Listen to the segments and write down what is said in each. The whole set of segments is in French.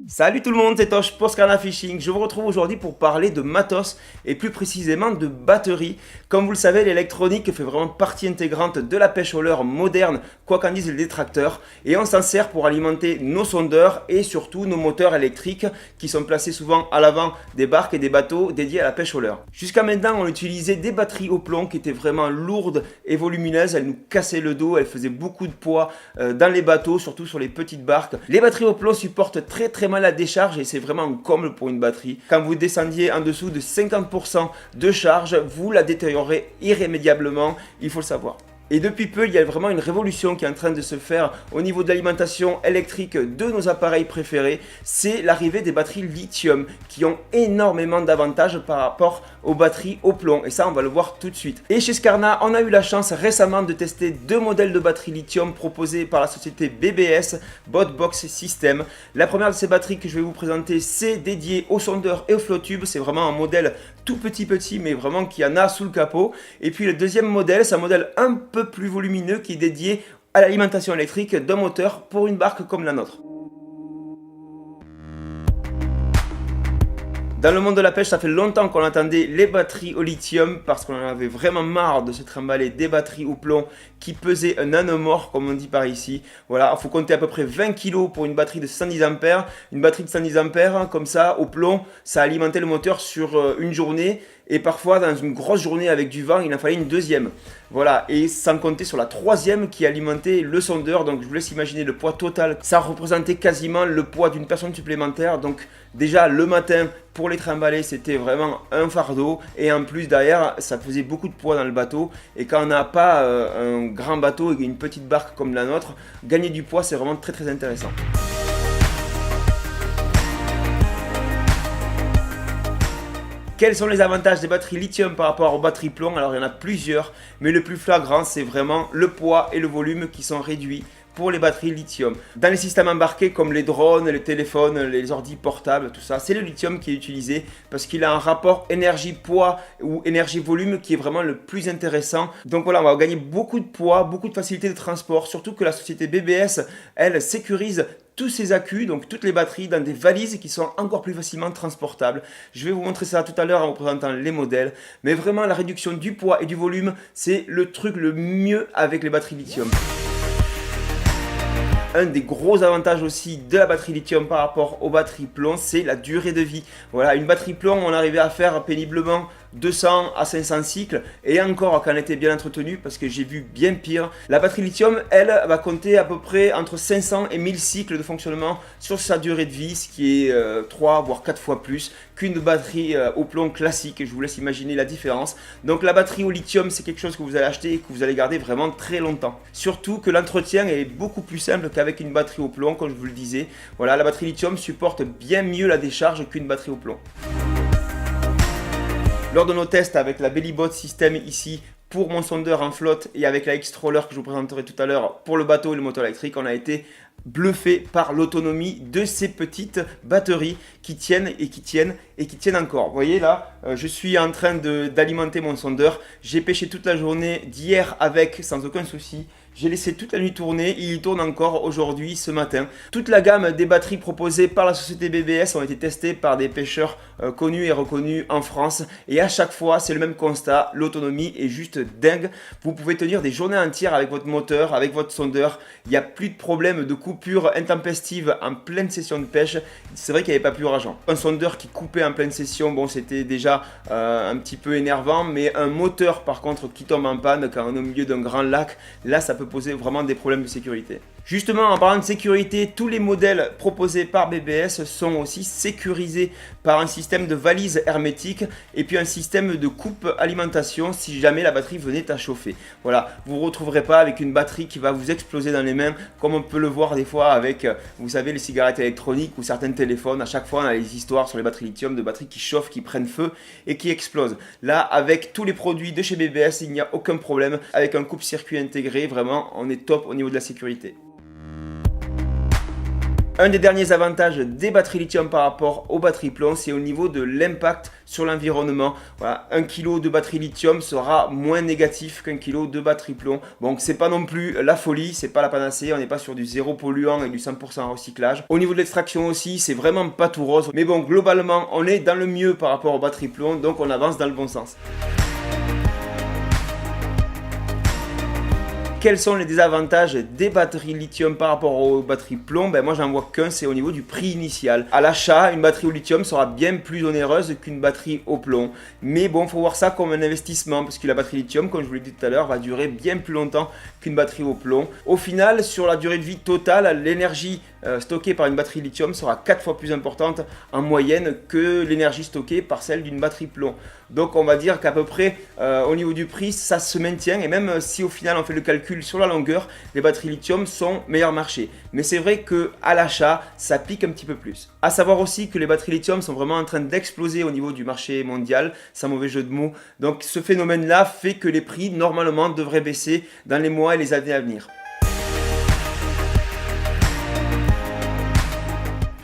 Salut tout le monde, c'est Tosh pour Scarna Fishing. Je vous retrouve aujourd'hui pour parler de matos et plus précisément de batterie. Comme vous le savez, l'électronique fait vraiment partie intégrante de la pêche au leurre moderne, quoi qu'en disent les détracteurs. Et on s'en sert pour alimenter nos sondeurs et surtout nos moteurs électriques qui sont placés souvent à l'avant des barques et des bateaux dédiés à la pêche au leurre. Jusqu'à maintenant, on utilisait des batteries au plomb qui étaient vraiment lourdes et volumineuses. Elles nous cassaient le dos, elles faisaient beaucoup de poids dans les bateaux, surtout sur les petites barques. Les batteries au plomb supportent très mal la décharge et c'est vraiment un comble pour une batterie. Quand vous descendiez en dessous de 50% de charge, vous la détériorez irrémédiablement, il faut le savoir. Et depuis peu, il y a vraiment une révolution qui est en train de se faire au niveau de l'alimentation électrique de nos appareils préférés. C'est l'arrivée des batteries lithium qui ont énormément d'avantages par rapport aux batteries au plomb. Et ça, on va le voir tout de suite. Et chez Scarna, on a eu la chance récemment de tester deux modèles de batteries lithium proposés par la société BBS, Boatbox System. La première de ces batteries que je vais vous présenter, c'est dédié aux sondeurs et aux flow tubes. C'est vraiment un modèle tout petit, mais vraiment qui en a sous le capot. Et puis le deuxième modèle, c'est un modèle un peu plus volumineux qui est dédié à l'alimentation électrique d'un moteur pour une barque comme la nôtre. Dans le monde de la pêche, ça fait longtemps qu'on attendait les batteries au lithium parce qu'on en avait vraiment marre de se trimballer des batteries au plomb qui pesaient un nanomort comme on dit par ici. Voilà, il faut compter à peu près 20 kg pour une batterie de 110 ampères. Une batterie de 110 ampères comme ça au plomb, ça alimentait le moteur sur une journée. Et parfois, dans une grosse journée avec du vent, il en fallait une deuxième. Voilà, et sans compter sur la troisième qui alimentait le sondeur. Donc, je vous laisse imaginer le poids total. Ça représentait quasiment le poids d'une personne supplémentaire. Donc, déjà, le matin, pour les trimballer, c'était vraiment un fardeau. Et en plus, derrière, ça faisait beaucoup de poids dans le bateau. Et quand on n'a pas un grand bateau et une petite barque comme la nôtre, gagner du poids, c'est vraiment très intéressant. Quels sont les avantages des batteries lithium par rapport aux batteries plomb? Alors il y en a plusieurs, mais le plus flagrant c'est vraiment le poids et le volume qui sont réduits pour les batteries lithium. Dans les systèmes embarqués comme les drones, les téléphones, les ordi portables, tout ça, c'est le lithium qui est utilisé parce qu'il a un rapport énergie-poids ou énergie-volume qui est vraiment le plus intéressant. Donc voilà, on va gagner beaucoup de poids, beaucoup de facilité de transport, surtout que la société BBS, elle sécurise tous ces accus, donc toutes les batteries dans des valises qui sont encore plus facilement transportables. Je vais vous montrer ça tout à l'heure en vous présentant les modèles, mais vraiment la réduction du poids et du volume, c'est le truc le mieux avec les batteries lithium. Un des gros avantages aussi de la batterie lithium par rapport aux batteries plomb, c'est la durée de vie. Voilà, une batterie plomb, on arrivait à faire péniblement 200 à 500 cycles et encore quand elle était bien entretenue parce que j'ai vu bien pire. La batterie lithium, elle, va compter à peu près entre 500 et 1000 cycles de fonctionnement sur sa durée de vie, ce qui est 3 voire 4 fois plus qu'une batterie au plomb classique. Je vous laisse imaginer la différence. Donc la batterie au lithium, c'est quelque chose que vous allez acheter et que vous allez garder vraiment très longtemps. Surtout que l'entretien est beaucoup plus simple qu'avec une batterie au plomb, comme je vous le disais. Voilà, la batterie lithium supporte bien mieux la décharge qu'une batterie au plomb. Lors de nos tests avec la Bellybot System ici pour mon sondeur en flotte et avec la X-Troller que je vous présenterai tout à l'heure pour le bateau et le moteur électrique, on a été bluffé par l'autonomie de ces petites batteries qui tiennent encore. Vous voyez là, je suis en train d'alimenter mon sondeur. J'ai pêché toute la journée d'hier avec sans aucun souci. J'ai laissé toute la nuit tourner, il tourne encore aujourd'hui, ce matin. Toute la gamme des batteries proposées par la société BBS ont été testées par des pêcheurs connus et reconnus en France. Et à chaque fois, c'est le même constat, l'autonomie est juste dingue. Vous pouvez tenir des journées entières avec votre moteur, avec votre sondeur. Il n'y a plus de problème de coupure intempestive en pleine session de pêche. C'est vrai qu'il n'y avait pas plus rageant. Un sondeur qui coupait en pleine session, bon c'était déjà un petit peu énervant. Mais un moteur par contre qui tombe en panne quand on est au milieu d'un grand lac, là ça peut poser vraiment des problèmes de sécurité. Justement, en parlant de sécurité, tous les modèles proposés par BBS sont aussi sécurisés par un système de valise hermétique et puis un système de coupe alimentation si jamais la batterie venait à chauffer. Voilà, vous ne retrouverez pas avec une batterie qui va vous exploser dans les mains comme on peut le voir des fois avec, vous savez, les cigarettes électroniques ou certains téléphones. À chaque fois, on a les histoires sur les batteries lithium de batteries qui chauffent, qui prennent feu et qui explosent. Là, avec tous les produits de chez BBS, il n'y a aucun problème. Avec un coupe-circuit intégré, vraiment, on est top au niveau de la sécurité. Un des derniers avantages des batteries lithium par rapport aux batteries plomb, c'est au niveau de l'impact sur l'environnement. Voilà, 1 kg de batterie lithium sera moins négatif qu'un kilo de batterie plomb. Donc c'est pas non plus la folie, c'est pas la panacée, on n'est pas sur du zéro polluant et du 100% recyclage. Au niveau de l'extraction aussi, c'est vraiment pas tout rose. Mais bon, globalement, on est dans le mieux par rapport aux batteries plomb, donc on avance dans le bon sens. Quels sont les désavantages des batteries lithium par rapport aux batteries plomb? Moi j'en vois qu'un, c'est au niveau du prix initial. À l'achat, une batterie au lithium sera bien plus onéreuse qu'une batterie au plomb. Mais bon, il faut voir ça comme un investissement, parce que la batterie lithium, comme je vous l'ai dit tout à l'heure, va durer bien plus longtemps qu'une batterie au plomb. Au final, sur la durée de vie totale, l'énergie stockée par une batterie lithium sera 4 fois plus importante en moyenne que l'énergie stockée par celle d'une batterie plomb. Donc on va dire qu'à peu près au niveau du prix, ça se maintient, et même si au final on fait le calcul sur la longueur, les batteries lithium sont meilleur marché. Mais c'est vrai qu'à l'achat, ça pique un petit peu plus. A savoir aussi que les batteries lithium sont vraiment en train d'exploser au niveau du marché mondial, sans mauvais jeu de mots. Donc ce phénomène-là fait que les prix normalement devraient baisser dans les mois et les années à venir.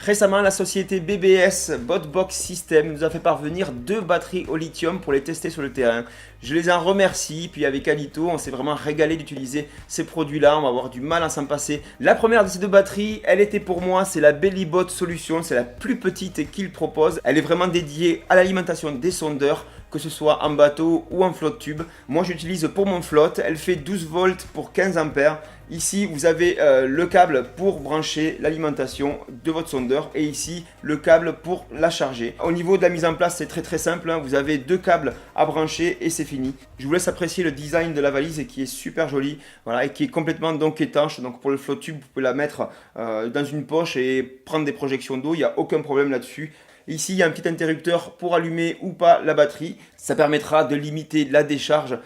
Récemment, la société BBS Botbox System nous a fait parvenir 2 batteries au lithium pour les tester sur le terrain. Je les en remercie, puis avec Alito, on s'est vraiment régalé d'utiliser ces produits-là, on va avoir du mal à s'en passer. La première de ces 2 batteries, elle était pour moi, c'est la Bellybot Solution, c'est la plus petite qu'ils proposent. Elle est vraiment dédiée à l'alimentation des sondeurs, que ce soit en bateau ou en flotte tube. Moi j'utilise pour mon flotte, elle fait 12 volts pour 15 ampères. Ici vous avez le câble pour brancher l'alimentation de votre sondeur, et ici le câble pour la charger. Au niveau de la mise en place, c'est très simple, hein. Vous avez 2 câbles à brancher et c'est fini. Je vous laisse apprécier le design de la valise qui est super joli, voilà, et qui est complètement donc étanche. Donc pour le flotte tube, vous pouvez la mettre dans une poche et prendre des projections d'eau, il n'y a aucun problème là-dessus. Ici, il y a un petit interrupteur pour allumer ou pas la batterie. Ça permettra de limiter la décharge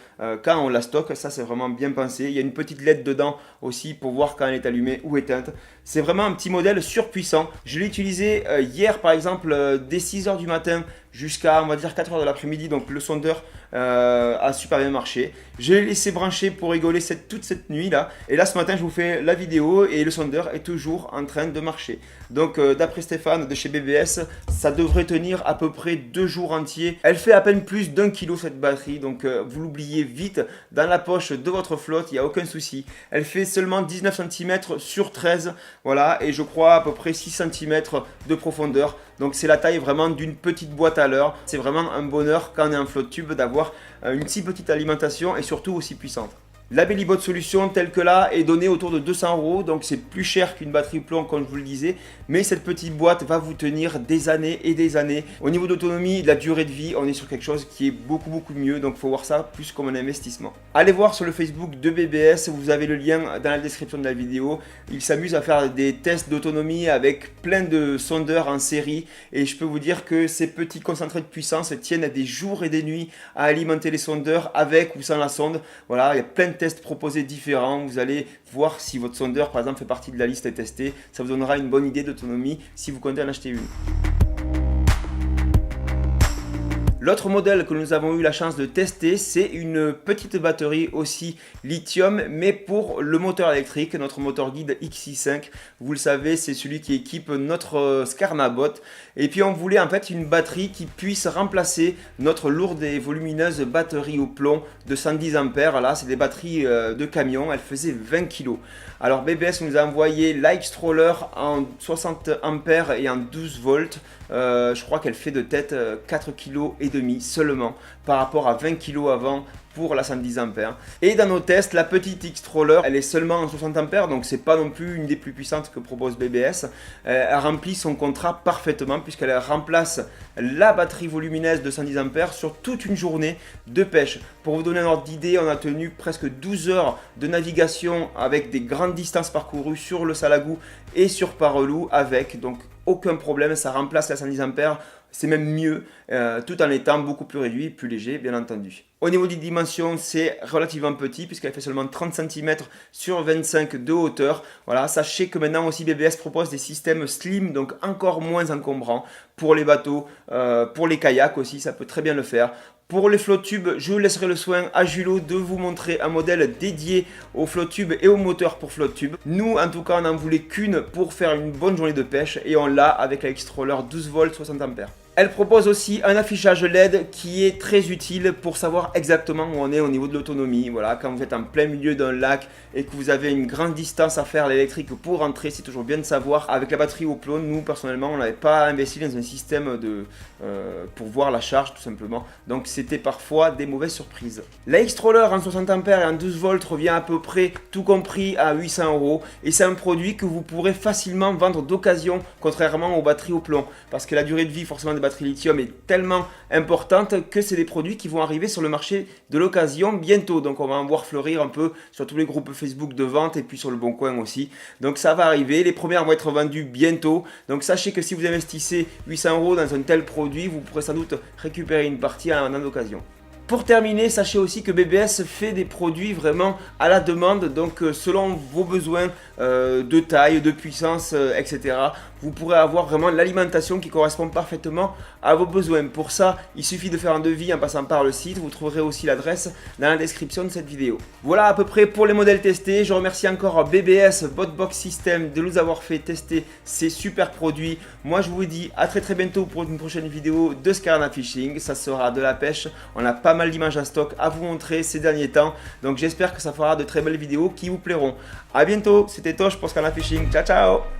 quand on la stocke. Ça, c'est vraiment bien pensé. Il y a une petite LED dedans aussi pour voir quand elle est allumée ou éteinte. C'est vraiment un petit modèle surpuissant. Je l'ai utilisé hier, par exemple, dès 6h du matin jusqu'à, on va dire, 4h de l'après-midi. Donc, le sondeur a super bien marché. Je l'ai laissé brancher pour rigoler toute cette nuit là. Et là, ce matin, je vous fais la vidéo et le sondeur est toujours en train de marcher. Donc, d'après Stéphane de chez BBS, ça devrait tenir à peu près 2 jours entiers. Elle fait à peine plus d'1 kg cette batterie, donc vous l'oubliez vite dans la poche de votre flotte, il n'y a aucun souci. Elle fait seulement 19 cm sur 13, voilà, et je crois à peu près 6 cm de profondeur. Donc c'est la taille vraiment d'une petite boîte à leurre. C'est vraiment un bonheur quand on est en flotte tube d'avoir une si petite alimentation et surtout aussi puissante. La Bellybot Solution telle que là est donnée autour de 200 €, donc c'est plus cher qu'une batterie plomb comme je vous le disais, mais cette petite boîte va vous tenir des années et des années. Au niveau d'autonomie, de la durée de vie, on est sur quelque chose qui est beaucoup mieux, donc il faut voir ça plus comme un investissement. Allez voir sur le Facebook de BBS, vous avez le lien dans la description de la vidéo. Ils s'amusent à faire des tests d'autonomie avec plein de sondeurs en série, et je peux vous dire que ces petits concentrés de puissance tiennent des jours et des nuits à alimenter les sondeurs avec ou sans la sonde. Voilà, il y a plein de tests proposés différents. Vous allez voir si votre sondeur par exemple fait partie de la liste testée. Ça vous donnera une bonne idée d'autonomie si vous comptez en acheter une. L'autre modèle que nous avons eu la chance de tester, c'est une petite batterie aussi lithium, mais pour le moteur électrique, notre moteur guide XI5. Vous le savez, c'est celui qui équipe notre Skarmabot. Et puis on voulait en fait une batterie qui puisse remplacer notre lourde et volumineuse batterie au plomb de 110 ampères. Là, c'est des batteries de camion, elles faisaient 20 kg. Alors BBS nous a envoyé la X-Troller en 60 ampères et en 12 volts. Je crois qu'elle fait de tête 4,5 kg seulement par rapport à 20 kg avant pour la 110 ampères. Et dans nos tests, la petite X-Troller, elle est seulement en 60 ampères, donc c'est pas non plus une des plus puissantes que propose BBS. Elle remplit son contrat parfaitement puisqu'elle remplace la batterie volumineuse de 110 ampères sur toute une journée de pêche. Pour vous donner un ordre d'idée, on a tenu presque 12 heures de navigation avec des grandes distances parcourues sur le Salagou et sur Parelou avec, donc aucun problème, ça remplace la 110 ampères. C'est même mieux, tout en étant beaucoup plus réduit, plus léger, bien entendu. Au niveau des dimensions, c'est relativement petit puisqu'elle fait seulement 30 cm sur 25 de hauteur. Voilà, sachez que maintenant aussi BBS propose des systèmes slim, donc encore moins encombrants pour les bateaux, pour les kayaks aussi, ça peut très bien le faire. Pour les flotte tubes, je laisserai le soin à Julot de vous montrer un modèle dédié aux flotte tubes et aux moteurs pour flotte tube. Nous, en tout cas, on n'en voulait qu'une pour faire une bonne journée de pêche et on l'a avec la X-Troller 12 volts 60 ampères. Elle propose aussi un affichage LED qui est très utile pour savoir exactement où on est au niveau de l'autonomie. Voilà, quand vous êtes en plein milieu d'un lac et que vous avez une grande distance à faire à l'électrique pour rentrer, c'est toujours bien de savoir. Avec la batterie au plomb, nous personnellement, on n'avait pas investi dans un système pour voir la charge tout simplement. Donc c'était parfois des mauvaises surprises. La X-Troller en 60 ampères et en 12 volts revient à peu près tout compris à 800 € et c'est un produit que vous pourrez facilement vendre d'occasion contrairement aux batteries au plomb parce que la durée de vie forcément des batterie lithium est tellement importante que c'est des produits qui vont arriver sur le marché de l'occasion bientôt. Donc on va en voir fleurir un peu sur tous les groupes Facebook de vente et puis sur le Bon Coin aussi. Donc ça va arriver, les premières vont être vendues bientôt. Donc sachez que si vous investissez 800 € dans un tel produit, vous pourrez sans doute récupérer une partie en occasion. Pour terminer, sachez aussi que BBS fait des produits vraiment à la demande, donc selon vos besoins de taille, de puissance, etc. Vous pourrez avoir vraiment l'alimentation qui correspond parfaitement à vos besoins. Pour ça, il suffit de faire un devis en passant par le site. Vous trouverez aussi l'adresse dans la description de cette vidéo. Voilà à peu près pour les modèles testés. Je remercie encore BBS Botbox System de nous avoir fait tester ces super produits. Moi, je vous dis à très bientôt pour une prochaine vidéo de Scarana Fishing. Ça sera de la pêche. On a pas mal d'images en stock à vous montrer ces derniers temps. Donc j'espère que ça fera de très belles vidéos qui vous plairont. A bientôt, c'était Tosh pour Scarana Fishing. Ciao ciao.